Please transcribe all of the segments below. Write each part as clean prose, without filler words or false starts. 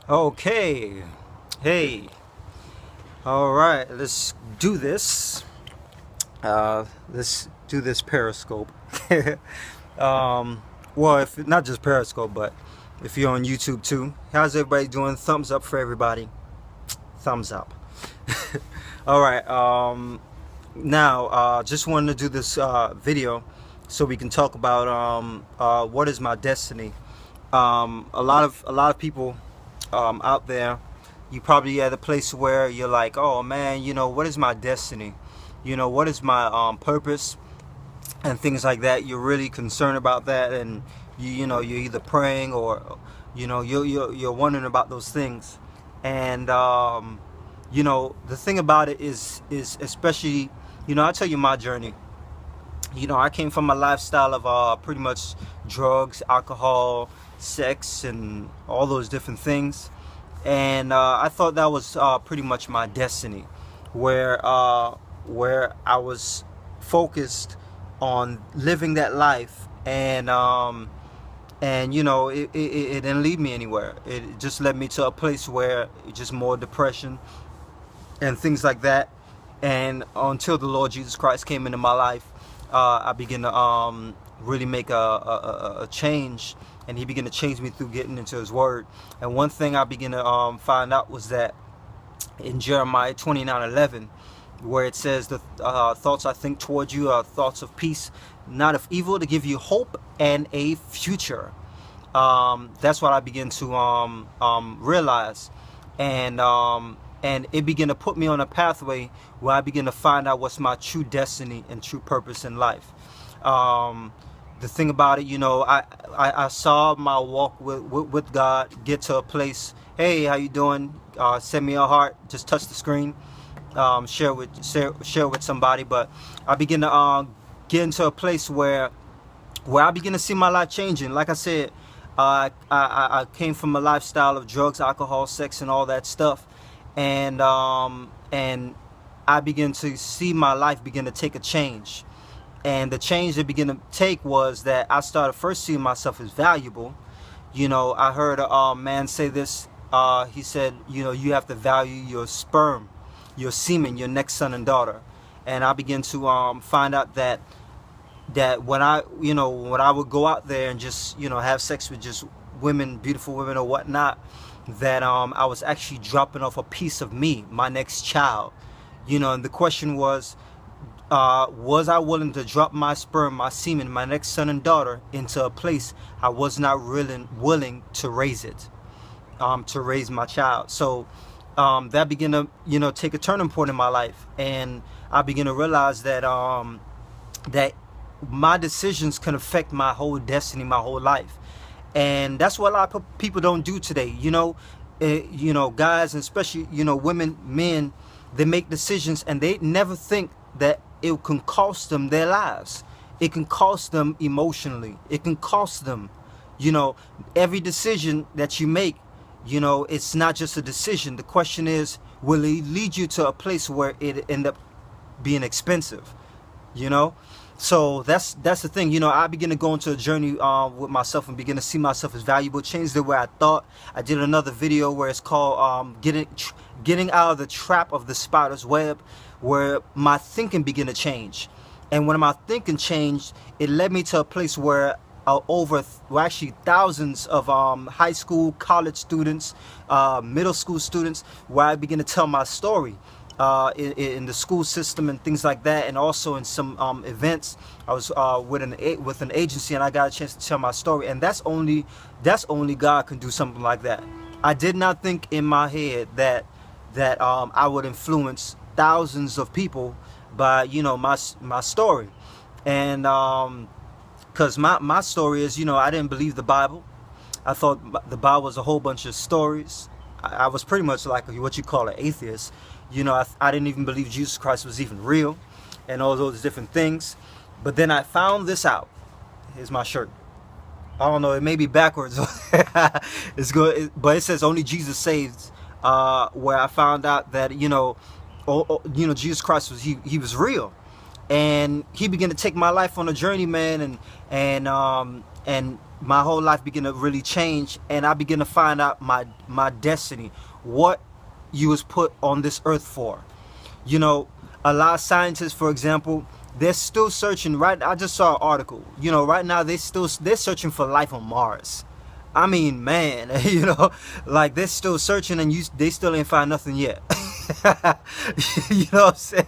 Okay. Hey. All right. Let's do this. Let's do this Periscope. Well, if not just Periscope, but if you're on YouTube too. How's everybody doing? Thumbs up for everybody. Thumbs up. All right. Now, just wanted to do this video so we can talk about what is my destiny. A lot of people out there, you probably at a place where you're like, oh man, what is my destiny? What is my purpose and things like that. You're really concerned about that, and you're either praying or you're wondering about those things. And the thing about it is especially, I'll tell you my journey. I came from a lifestyle of pretty much drugs, alcohol, sex, and all those different things. And I thought that was pretty much my destiny, where I was focused on living that life, and it didn't lead me anywhere. It just led me to a place where just more depression and things like that. And until the Lord Jesus Christ came into my life, I began to really make a change, and He began to change me through getting into His Word. And one thing I began to find out was that in Jeremiah 29:11, where it says, the thoughts I think toward you are thoughts of peace, not of evil, to give you hope and a future. That's what I began to realize, and it began to put me on a pathway where I began to find out what's my true destiny and true purpose in life. The thing about it, I saw my walk with God get to a place. Hey, how you doing? Send me a heart. Just touch the screen. Share with somebody. But I begin to get into a place where I begin to see my life changing. Like I said, I came from a lifestyle of drugs, alcohol, sex, and all that stuff, and I began to see my life begin to take a change. And the change that began to take was that I started first seeing myself as valuable. I heard a man say this. He said, you have to value your sperm, your semen, your next son and daughter. And I began to find out that when I would go out there and just have sex with just women, beautiful women or whatnot, that I was actually dropping off a piece of me, my next child. And the question was I willing to drop my sperm, my semen, my next son and daughter into a place I was not really willing to raise it, to raise my child. So that began to take a turning point in my life, and I began to realize that that my decisions can affect my whole destiny, my whole life. And that's what a lot of people don't do today. Guys, and especially women, men, they make decisions and they never think that it can cost them their lives. It can cost them emotionally. It can cost them, every decision that you make. It's not just a decision. The question is, will it lead you to a place where it end up being expensive? So that's the thing. I begin to go into a journey with myself and begin to see myself as valuable, change the way I thought. I did another video where it's called getting out of the trap of the spider's web, where my thinking began to change. And when my thinking changed, it led me to a place where actually thousands of high school, college students, middle school students, where I began to tell my story in the school system and things like that, and also in some events. I was with an agency, and I got a chance to tell my story, and that's only God can do something like that. I did not think in my head that I would influence thousands of people by my story. And because my story is, I didn't believe the Bible. I thought the Bible was a whole bunch of stories. I was pretty much like what you call an atheist. I didn't even believe Jesus Christ was even real and all those different things. But then I found this out. Here's my shirt. I don't know, it may be backwards. It's good, but it says only Jesus saves, where I found out that Jesus Christ was he was real. And he began to take my life on a journey, man, and and my whole life began to really change, and I began to find out my destiny, what you was put on this earth for. You know, a lot of scientists, for example, they're still searching. Right, I just saw an article. You know, right now they're searching for life on Mars. I mean, man, you know, like they're still searching, and they still ain't find nothing yet. You know what I'm saying?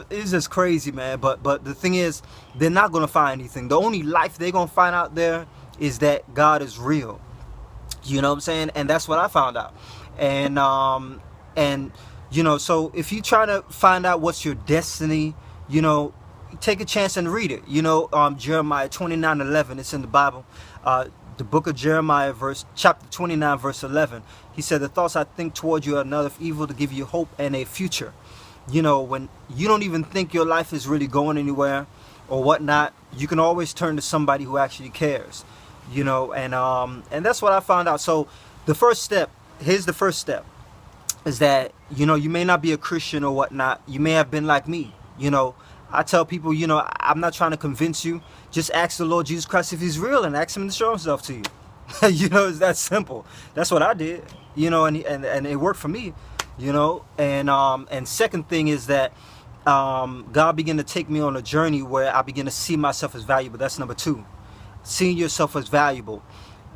It's just crazy, man. But the thing is, they're not gonna find anything. The only life they're gonna find out there is that God is real. You know what I'm saying? And that's what I found out. And you know, so if you're trying to find out what's your destiny, you know, take a chance and read it. You know, Jeremiah 29:11. It's in the Bible. The book of Jeremiah, chapter 29, verse 11. He said, "The thoughts I think toward you are none of evil, to give you hope and a future." You know, when you don't even think your life is really going anywhere or whatnot, you can always turn to somebody who actually cares. You know, and that's what I found out. So the first step, here's the first step, is that, you know, you may not be a Christian or whatnot. You may have been like me. You know, I tell people, you know, I'm not trying to convince you. Just ask the Lord Jesus Christ if he's real, and ask him to show himself to you. You know, it's that simple. That's what I did, you know, and it worked for me, you know. And second thing is that God began to take me on a journey where I begin to see myself as valuable. That's number two. Seeing yourself as valuable,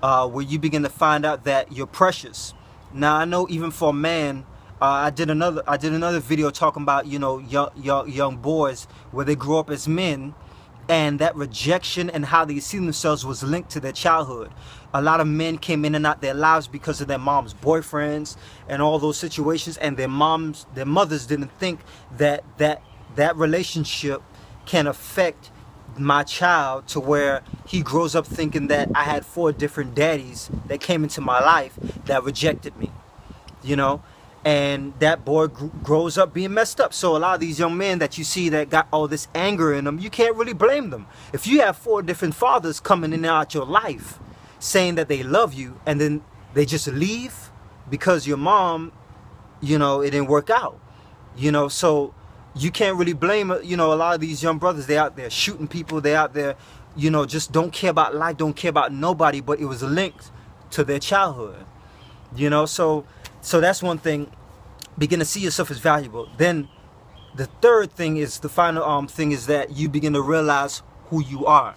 where you begin to find out that you're precious. Now, I know even for a man, I did another video talking about, you know, young boys where they grow up as men, and that rejection and how they see themselves was linked to their childhood. A lot of men came in and out their lives because of their mom's boyfriends and all those situations, and their mothers didn't think that relationship can affect my child to where he grows up thinking that I had 4 different daddies that came into my life that rejected me, you know. And that boy grows up being messed up. So a lot of these young men that you see that got all this anger in them, you can't really blame them. If you have 4 different fathers coming in and out your life saying that they love you, and then they just leave because your mom, you know, it didn't work out, you know. So you can't really blame, you know, a lot of these young brothers. They out there shooting people. They out there, you know, just don't care about life, don't care about nobody. But it was linked to their childhood, you know. So that's one thing. Begin to see yourself as valuable. Then the third thing is, the final thing is that you begin to realize who you are.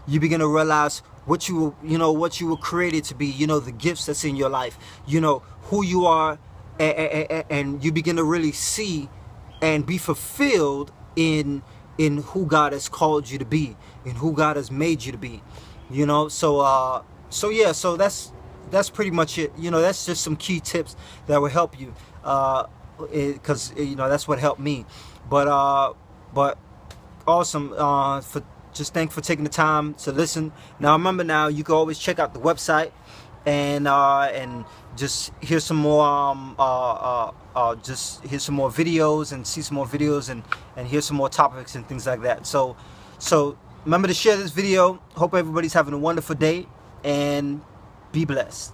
You begin to realize what you were created to be, you know, the gifts that's in your life, you know, who you are, and you begin to really see and be fulfilled in who God has called you to be, in who God has made you to be, you know. So yeah, so that's pretty much it. You know, that's just some key tips that will help you, because you know, that's what helped me. But awesome. Thanks for taking the time to listen. Now remember, now you can always check out the website and just hear some more videos, and see some more videos, and hear some more topics and things like that. So remember to share this video. Hope everybody's having a wonderful day, and be blessed.